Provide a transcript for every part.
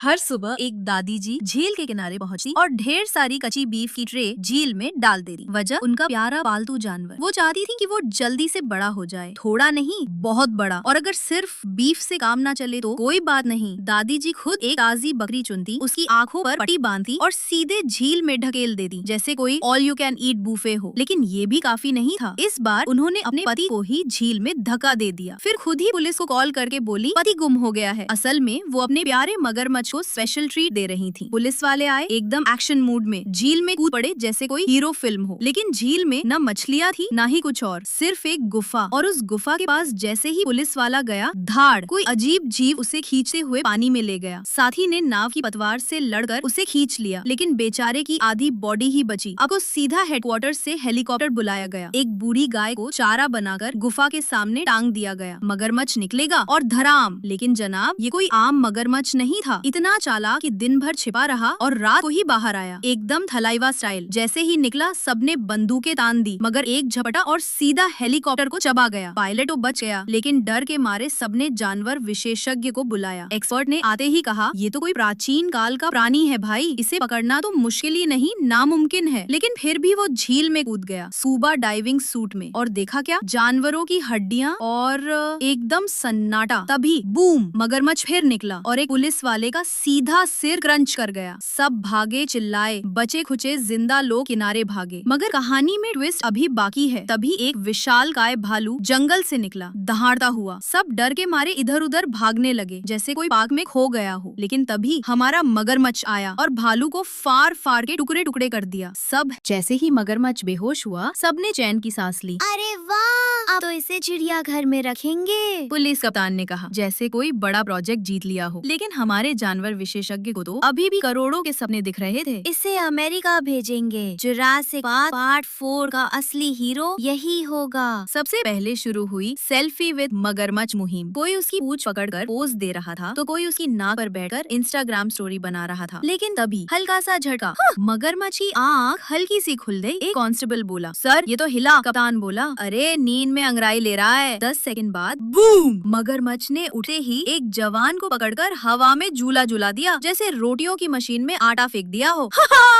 हर सुबह एक दादी जी झील के किनारे पहुंची और ढेर सारी कच्ची बीफ की ट्रे झील में डाल देती। वजह उनका प्यारा पालतू जानवर। वो चाहती थी कि वो जल्दी से बड़ा हो जाए, थोड़ा नहीं बहुत बड़ा। और अगर सिर्फ बीफ से काम ना चले तो कोई बात नहीं, दादी जी खुद एक ताजी बकरी चुनती, उसकी आंखों पर पट्टी बांधती और सीधे झील में ढकेल देती, जैसे कोई all you can eat buffet हो। लेकिन ये भी काफी नहीं था। इस बार उन्होंने अपने पति को ही झील में धक्का दे दिया। फिर खुद ही पुलिस को कॉल करके बोली पति गुम हो गया है। असल में वो अपने प्यारे मगरमच्छ को स्पेशल ट्रीट दे रही थी। पुलिस वाले आए एकदम एक्शन मूड में, झील में कूद पड़े जैसे कोई हीरो फिल्म हो। लेकिन झील में न मछलियाँ थी न ही कुछ और, सिर्फ एक गुफा। और उस गुफा के पास जैसे ही पुलिस वाला गया, धाड़ कोई अजीब जीव उसे खींचते हुए पानी में ले गया। साथी ने नाव की पतवार से लड़कर उसे खींच लिया, लेकिन बेचारे की आधी बॉडी ही बची। अब उस सीधा हेडक्वार्टर से हेलीकॉप्टर बुलाया गया। एक बूढ़ी गाय को चारा बनाकर गुफा के सामने टांग दिया गया। मगरमच्छ निकलेगा और धराम। लेकिन जनाब, ये कोई आम मगरमच्छ नहीं था। इतना चालाक कि दिन भर छिपा रहा और रात को ही बाहर आया, एकदम थलाइवा स्टाइल। जैसे ही निकला सबने बंदूकें तान दी, मगर एक झपटा और सीधा हेलीकॉप्टर को चबा गया। पायलट तो बच गया, लेकिन डर के मारे सबने जानवर विशेषज्ञ को बुलाया। एक्सपर्ट ने आते ही कहा, ये तो कोई प्राचीन काल का प्राणी है भाई, इसे पकड़ना तो मुश्किल ही नहीं नामुमकिन है। लेकिन फिर भी वो झील में कूद गया, स्कूबा डाइविंग सूट में। और देखा क्या, जानवरों की हड्डियां और एकदम सन्नाटा। तभी बूम, मगरमच्छ फिर निकला और एक पुलिस वाले का सीधा सिर क्रंच कर गया। सब भागे, चिल्लाए, बचे खुचे जिंदा लोग किनारे भागे। मगर कहानी में ट्विस्ट अभी बाकी है। तभी एक विशालकाय भालू जंगल से निकला, दहाड़ता हुआ। सब डर के मारे इधर उधर भागने लगे, जैसे कोई पार्क में खो गया हो। लेकिन तभी हमारा मगरमच्छ आया और भालू को फाड़ फाड़ के टुकड़े टुकड़े कर दिया। सब जैसे ही मगरमच्छ बेहोश हुआ, सबने चैन की सांस ली। अरे वाह, अब तो इसे चिड़ियाघर में रखेंगे, पुलिस कप्तान ने कहा, जैसे कोई बड़ा प्रोजेक्ट जीत लिया हो। लेकिन हमारे जानवर विशेषज्ञ को तो अभी भी करोड़ों के सपने दिख रहे थे। इसे अमेरिका भेजेंगे। जुरासिक पार्ट 4 का असली हीरो यही होगा। सबसे पहले शुरू हुई सेल्फी विद मगरमच्छ मुहिम। कोई उसकी पूंछ पकड़कर पोज दे रहा था, तो कोई उसकी नाक पर बैठकर इंस्टाग्राम स्टोरी बना रहा था। लेकिन तभी हल्का सा झटका, मगरमच्छ की आँख हल्की सी खुल गई। एक कांस्टेबल बोला, सर ये तो हिला। कप्तान बोला, अरे नींद में अंगड़ाई ले रहा है। 10 सेकंड बाद बूम, मगरमच्छ ने उठे ही एक जवान को पकड़कर हवा में झूला झूला दिया, जैसे रोटियों की मशीन में आटा फेंक दिया हो।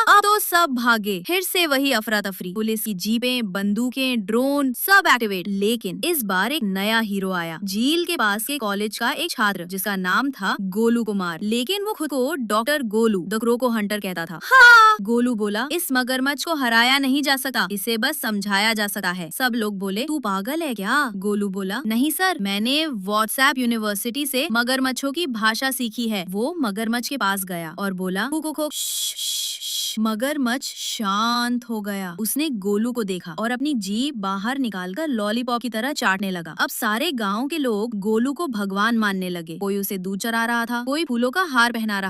अब तो सब भागे, फिर से वही अफरा तफरी। पुलिस की जीपें, बंदूकें, ड्रोन सब एक्टिवेट। लेकिन इस बार एक नया हीरो आया। झील के पास के कॉलेज का एक छात्र, जिसका नाम था गोलू कुमार। लेकिन वो खुद को डॉक्टर गोलू द क्रोको हंटर कहता था। गोलू बोला, इस मगरमच्छ को हराया नहीं जा सकता, इसे बस समझाया जा सकता है। सब लोग बोले, तू पागल है क्या? गोलू बोला, नहीं सर, मैंने व्हाट्सएप यूनिवर्सिटी से मगरमच्छों की भाषा सीखी है। वो मगरमच्छ के पास गया और बोला, कुकु। मगरमच्छ शांत हो गया। उसने गोलू को देखा और अपनी जीभ बाहर निकालकर लॉलीपॉप की तरह चाटने लगा। अब सारे गांव के लोग गोलू को भगवान मानने लगे। कोई उसे दूध चरा रहा था, कोई फूलों का हार पहना रहा